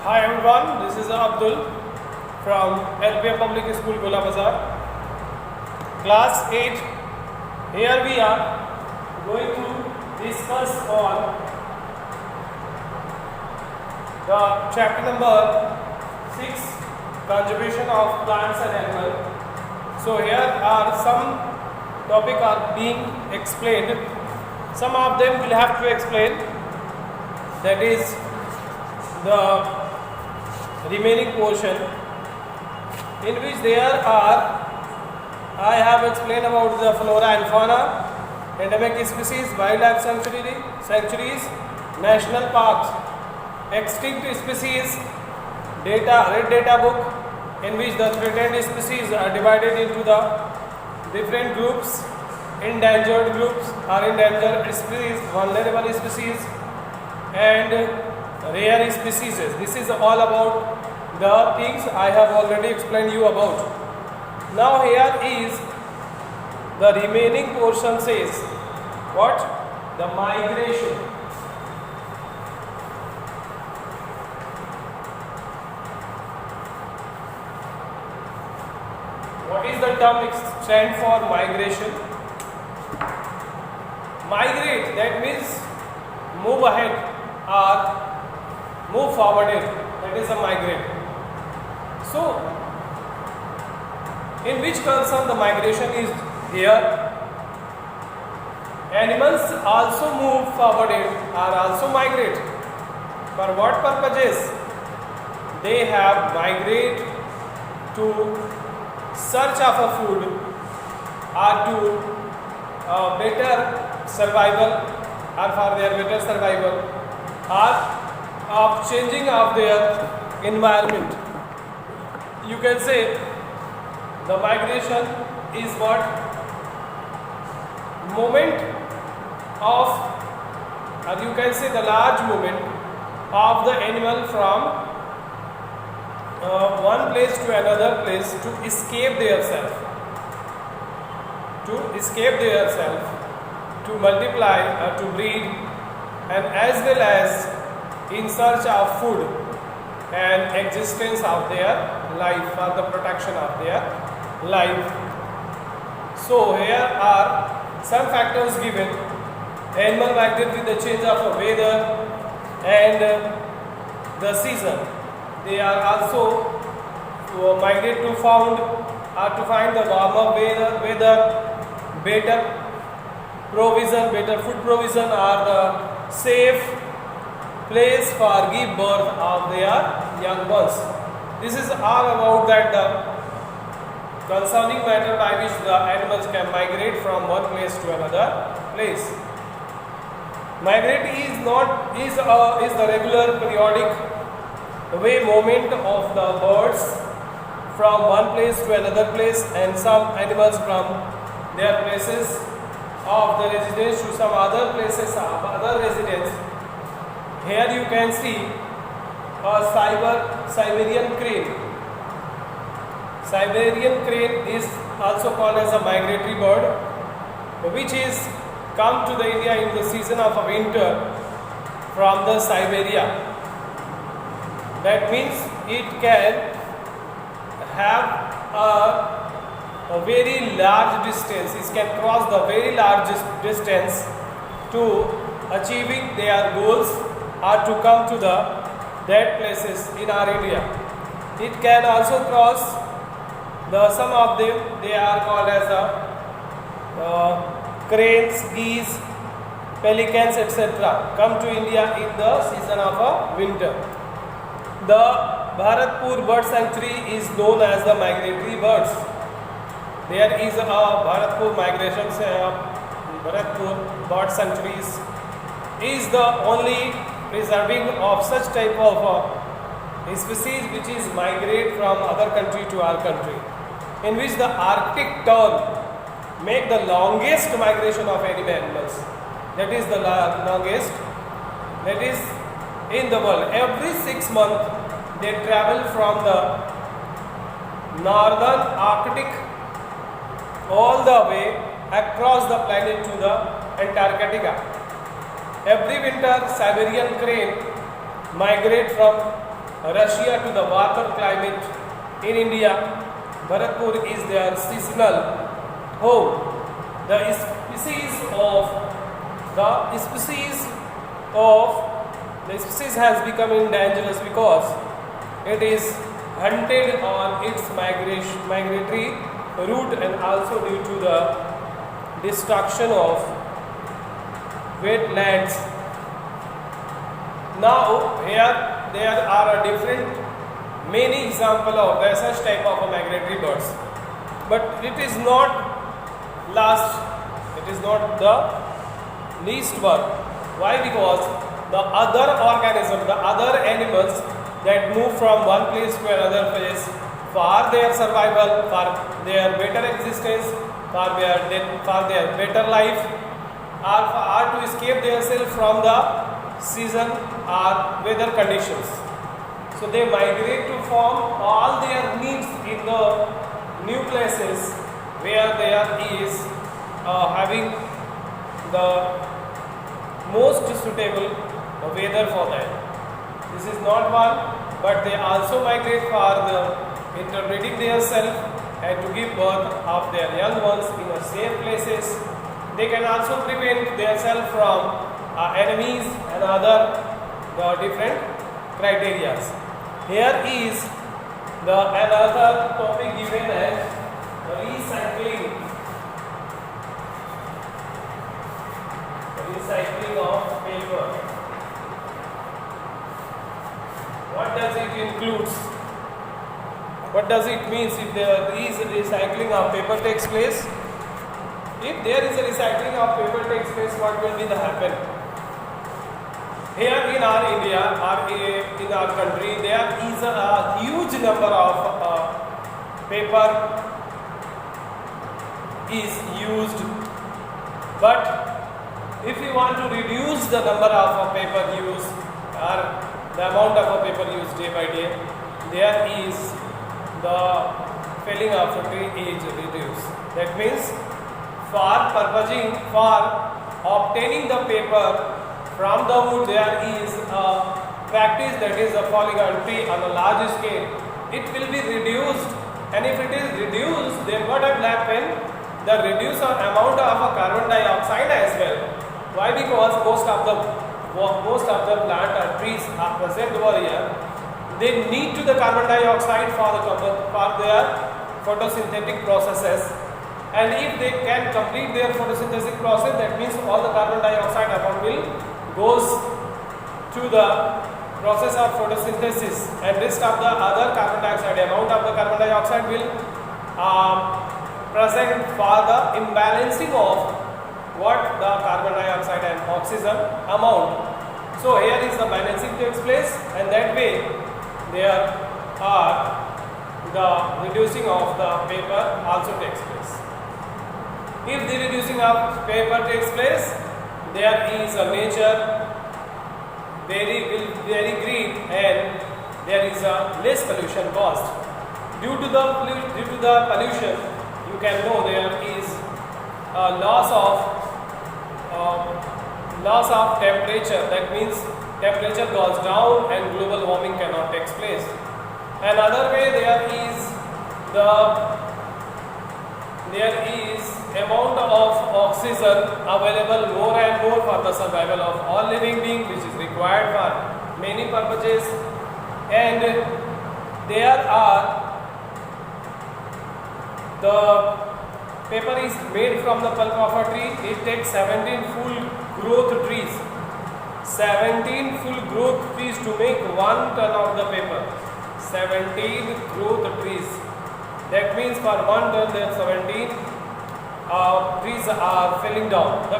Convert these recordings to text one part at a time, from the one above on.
Hi everyone, this is Abdul from LPM Public School, Gola Bazar, Class 8. Here we are going to discuss on the chapter number 6, Conservation of Plants and Animals. So here are some topics are being explained. Some of them will have to explain. That is the remaining portion, in which there are, I have explained about the flora and fauna, endemic species, wildlife sanctuaries, national parks, extinct species, red data book, in which the threatened species are divided into the different groups, endangered groups or endangered species, vulnerable species, and rare species. This is all about the things I have already explained you about. Now here is the remaining portion, says what? The migration. What is the term stand for migration? Migrate, that means move ahead or move forward, that is a migrate. So, in which concern the migration is here? Animals also move forward or also migrate. For what purposes? They have migrate to search of a food or to better survival, or for their better survival, or of changing of their environment. You can say the migration is what? Movement of, or you can say the large movement of the animal from one place to another place to escape their self, to multiply or to breed, and as well as in search of food and existence of their life, for the protection of their life. So here are some factors given. Animal migrate with the change of weather and the season. They are also migrate to find the warmer weather, better food provision, or the safe place for give birth of their young ones. This is all about that the concerning matter by which the animals can migrate from one place to another place. Migrate is the regular periodic way movement of the birds from one place to another place, and some animals from their places of the residence to some other places of other residence. Here you can see a Siberian crane. Siberian crane is also called as a migratory bird, which is come to the India in the season of winter from the Siberia. That means it can have a very large distance. It can cross the very large distance to achieving their goals, or to come to that places in our India. It can also cross some of them, they are called as cranes, geese, pelicans, etc. come to India in the season of winter. The Bharatpur Bird Sanctuary is known as the migratory birds. There is a Bharatpur Bharatpur Bird Sanctuaries is the only preserving of such type of species which is migrate from other country to our country, in which the Arctic tern make the longest migration of any animals. That is the longest, that is in the world. Every 6 months they travel from the northern Arctic all the way across the planet to the Antarctica. Every winter, Siberian crane migrate from Russia to the warmer climate. In India, Bharatpur is their seasonal home. The species has become dangerous because it is hunted on its migratory route and also due to the destruction of wetlands. Now here there are many examples of such type of migratory birds, but it is not the least one. Why? Because the other organisms, the other animals that move from one place to another place for their survival, for their better existence, for their better life, or to escape themselves from the season or weather conditions. So they migrate to form all their needs in the new places where there is having the most suitable weather for them. This is not one, but they also migrate for the interbreeding themselves and to give birth of their young ones in a safe places. They can also prevent themselves from enemies and other different criteria. Here is another topic given as recycling of paper. What does it include? What does it mean if there is recycling of paper takes place? If there is a recycling of paper takes place, what will be the happen? Here in our India or in our country, there is a huge number of paper is used, but if you want to reduce the number of paper use or the amount of paper used day by day, there is the felling of a tree is reduced. That means for obtaining the paper from the wood, there is a practice, that is a falling on tree on a large scale. It will be reduced, and if it is reduced, then what will happen? The reduce amount of carbon dioxide as well. Why? Because most of the plant or trees are present over here. They need to the carbon dioxide for their photosynthetic processes, and if they can complete their photosynthetic process, that means all the carbon dioxide amount will goes to the process of photosynthesis, and rest of the other carbon dioxide amount of the carbon dioxide will present for the imbalancing of what the carbon dioxide and oxygen amount. So here is the balancing takes place, and that way there are the reducing of the paper also takes place. If the reducing of paper takes place, there is a nature very green, and there is a less pollution caused. Due to the pollution, you can know there is a loss of temperature. That means temperature goes down and global warming cannot take place. Another way, there is amount of oxygen available more and more for the survival of all living beings, which is required for many purposes, and there are the paper is made from the pulp of a tree. It takes 17 full growth trees. 17 full growth trees to make 1 ton of the paper. 17 growth trees. That means for 1 ton there 17 trees are falling down. The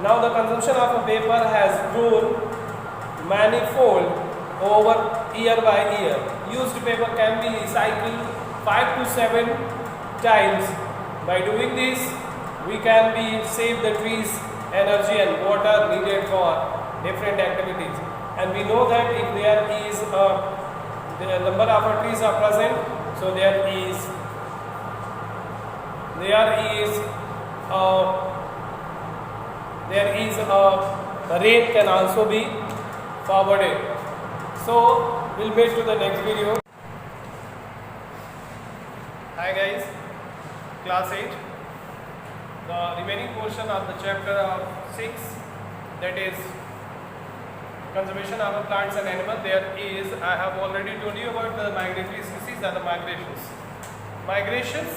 now the consumption of a paper has grown manifold over year by year. Used paper can be recycled 5 to 7 times. By doing this, we can save the trees energy and water needed for different activities. And we know that if there is the number of trees are present, so there is a rain can also be forwarded. So we'll meet to the next video. Hi guys, class 8. The remaining portion of the chapter of 6, that is conservation of plants and animals. There is, I have already told you about the migratory species and the migrations. Migrations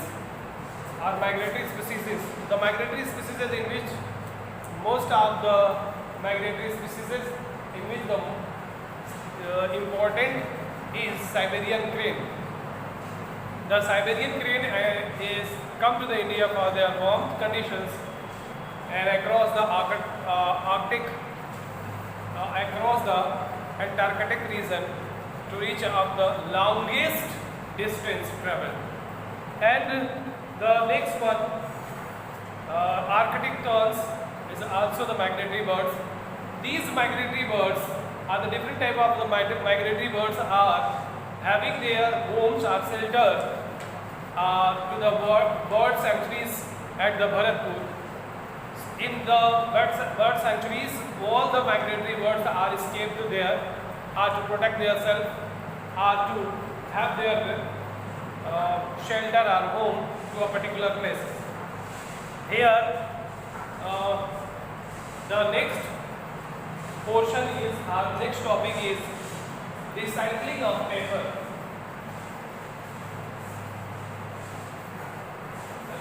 are migratory species. The migratory species in which most of the migratory species in which the important is Siberian crane. The Siberian crane is come to the India for their warm conditions and across the Arctic, across the Antarctic region to reach up the longest distance travel. And the next one, Arctic terns, is also the migratory birds. These migratory birds are the different type of the migratory birds are having their homes or shelters to the bird sanctuaries at the Bharatpur. In the bird sanctuaries, all the migratory birds are escaped to there, are to protect themselves, are to have their shelter or home to a particular place. Here, the next portion is, our next topic is recycling of paper.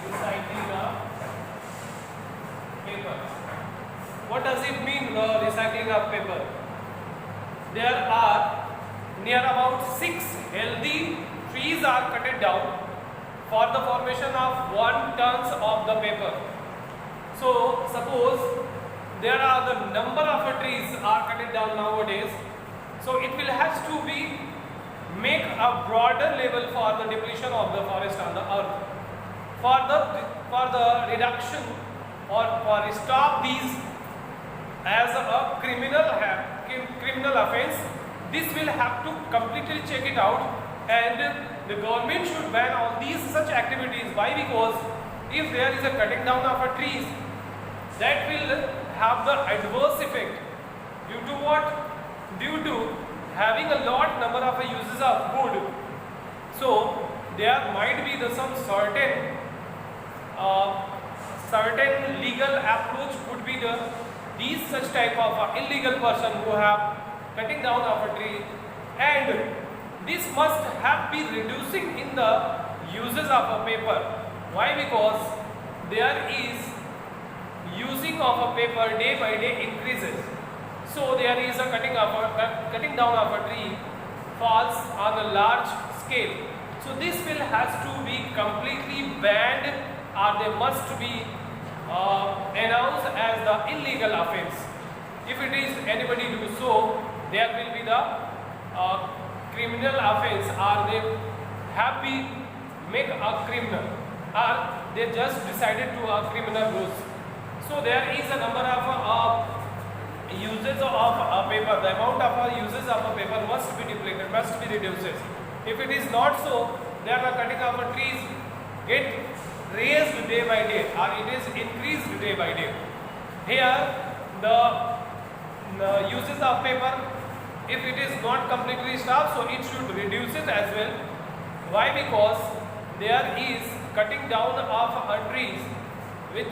Recycling of paper. What does it mean, the recycling of paper? There are near about 6 healthy trees are cut down for the formation of 1 ton of the paper. So suppose there are the number of trees are cut down nowadays, so it will have to be make a broader level for the depletion of the forest on the earth. For the reduction or for stop these as a criminal offense, this will have to completely check it out, and the government should ban all these such activities. Why? Because if there is a cutting down of a trees, that will have the adverse effect. Due to what? Due to having a lot number of uses of wood. So there might be some certain legal approach would be these such type of illegal person who have cutting down of a tree, and this must have been reducing in the uses of a paper. Why? Because there is using of a paper day by day increases. So there is a cutting down of a tree falls on a large scale. So this will has to be completely banned, or they must be announced as the illegal offense. If it is anybody do so, there will be the criminal offense, or they have been make a criminal, or they just decided to a criminal rules. So there is a number of uses of paper. The amount of uses of a paper must be depleted, must be reduced. If it is not so, there are cutting of trees get raised day by day, or it is increased day by day. Here the uses of paper, if it is not completely stopped, so it should reduce it as well. Why? Because there is cutting down of trees with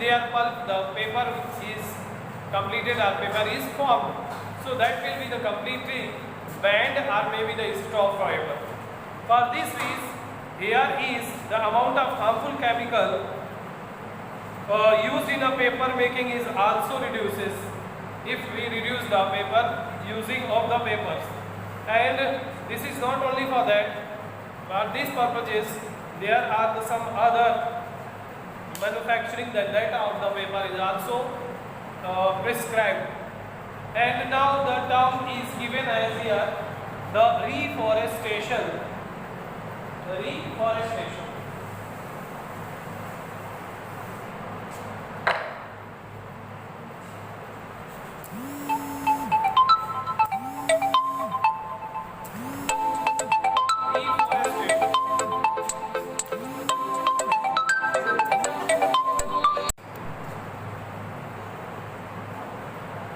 their pulp, the paper is completed, or paper is formed. So that will be the completely banned, or maybe the stop forever. For this reason, here is the amount of harmful chemical used in a paper making is also reduces if we reduce the paper using of the papers. And this is not only for that, for these purposes there are some other manufacturing, the data of the paper is also prescribed. And now the term is given as here the reforestation. The reforestation.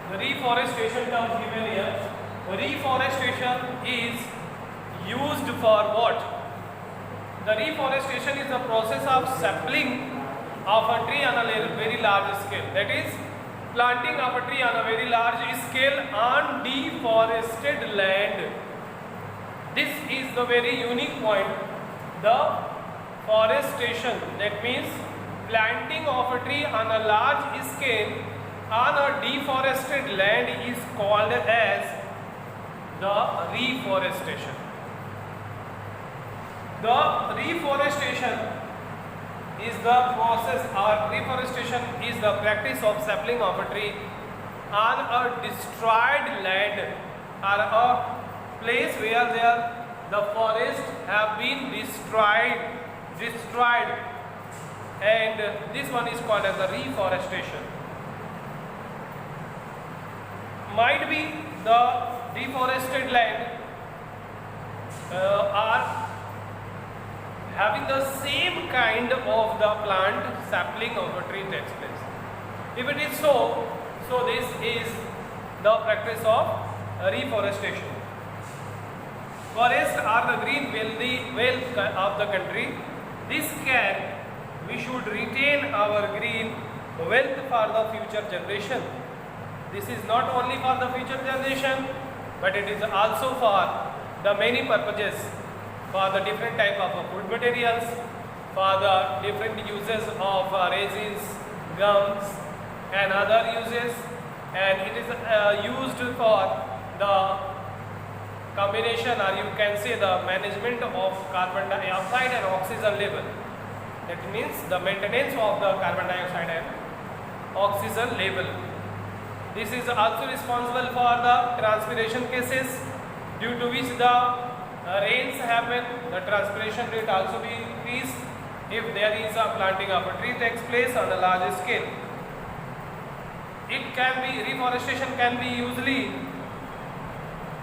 The reforestation term given here, reforestation is used for what? The reforestation is the process of sapling of a tree on a very large scale. That is, planting of a tree on a very large scale on deforested land. This is the very unique point. The forestation, that means planting of a tree on a large scale on a deforested land, is called as the reforestation. The reforestation is the process, or reforestation is the practice of sapling of a tree on a destroyed land, or a place where the forest have been destroyed, and this one is called as the reforestation. Might be the deforested land are having the same kind of the plant sapling of a tree takes place. If it is so this is the practice of reforestation. Forests are the green wealth of the country. We should retain our green wealth for the future generation. This is not only for the future generation, but it is also for the many purposes, for the different type of food materials, for the different uses of resins, gums and other uses, and it is used for the combination, or you can say the management of carbon dioxide and oxygen level. That means the maintenance of the carbon dioxide and oxygen level. This is also responsible for the transpiration cases, due to which the rains happen. The transpiration rate also be increased if there is a planting of a tree takes place on a large scale. Reforestation can be usually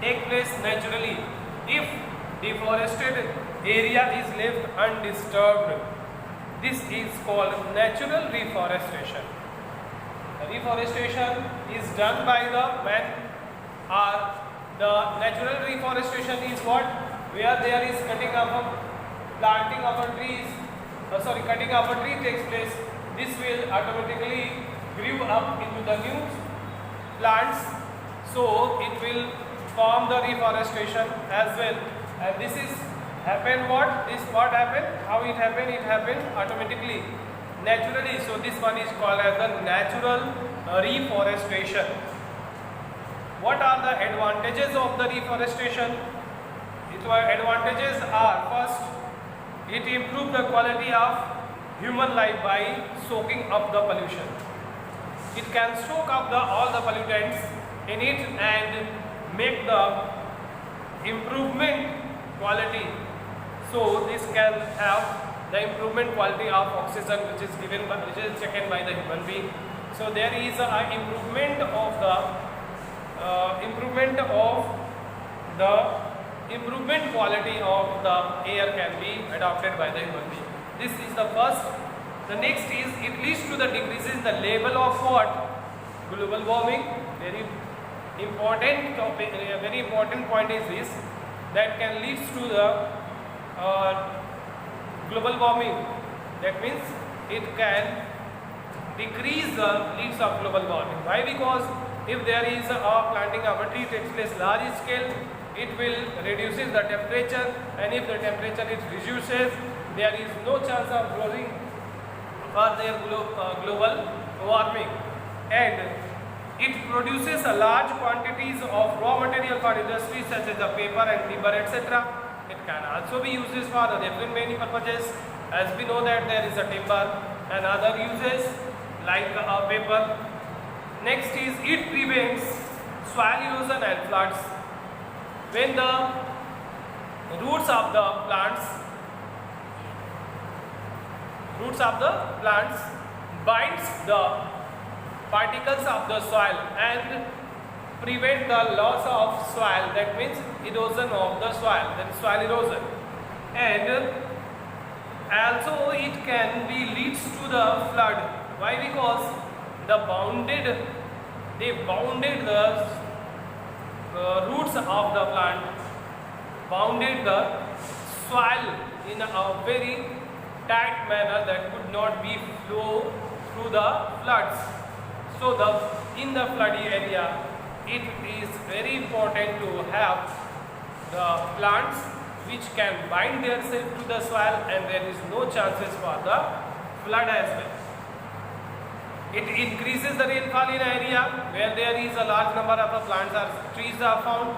take place naturally if deforested area is left undisturbed. This is called natural reforestation. Reforestation is done by the man, or the natural reforestation is what? Where there is cutting of a tree takes place. This will automatically grow up into the new plants, so it will form the reforestation as well. And this is happen what? This what happened? How it happened? It happened automatically, naturally. So this one is called as the natural reforestation. What are the advantages of the reforestation? Its advantages are: first, it improves the quality of human life by soaking up the pollution. It can soak up all the pollutants in it and make the improvement quality. So this can have the improvement quality of oxygen, which is taken by the human being. So there is an improvement of the improvement quality of the air can be adopted by the human being. This is the first. The next is it leads to the decreases in the level of what? Global warming. Very important topic. A very important point is this, that can lead to the global warming. That means it can decrease the leads of global warming. Why? Because if there is a planting of a tree takes place large scale, it will reduces the temperature, and if the temperature is reduces, there is no chance of growing for their global warming, and it produces a large quantities of raw material for industries such as the paper and timber, etc. It can also be used for the different many purposes. As we know that there is a timber and other uses like paper. Next is it prevents soil erosion and floods. When the roots of the plants binds the particles of the soil and prevent the loss of soil, that means erosion of the soil, that is soil erosion, and also it can be leads to the flood. Why? Because they bounded the roots of the plant bounded the soil in a very tight manner that could not be flow through the floods. So in the floody area, it is very important to have the plants which can bind themselves to the soil, and there is no chances for the flood as well. It increases the rainfall in area where there is a large number of plants or trees are found.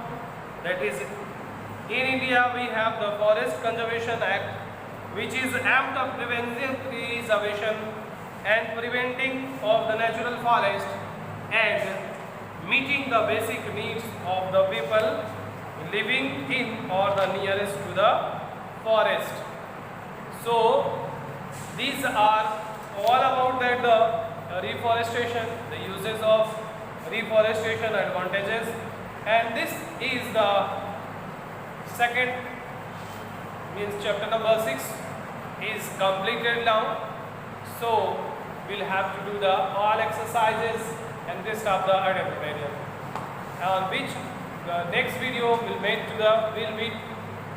That is, in India we have the Forest Conservation Act, which is aimed at preventing preservation and preventing of the natural forest and meeting the basic needs of the people living in or the nearest to the forest. So these are all about that the reforestation, the uses of reforestation advantages, and this is the second, means chapter number 6 is completed now. So we'll have to do the all exercises and rest of the material, on which the next video will meet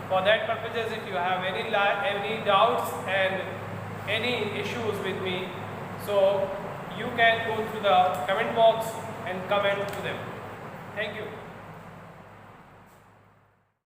for that purposes. If you have any doubts and any issues with me, so you can go to the comment box and comment to them. Thank you.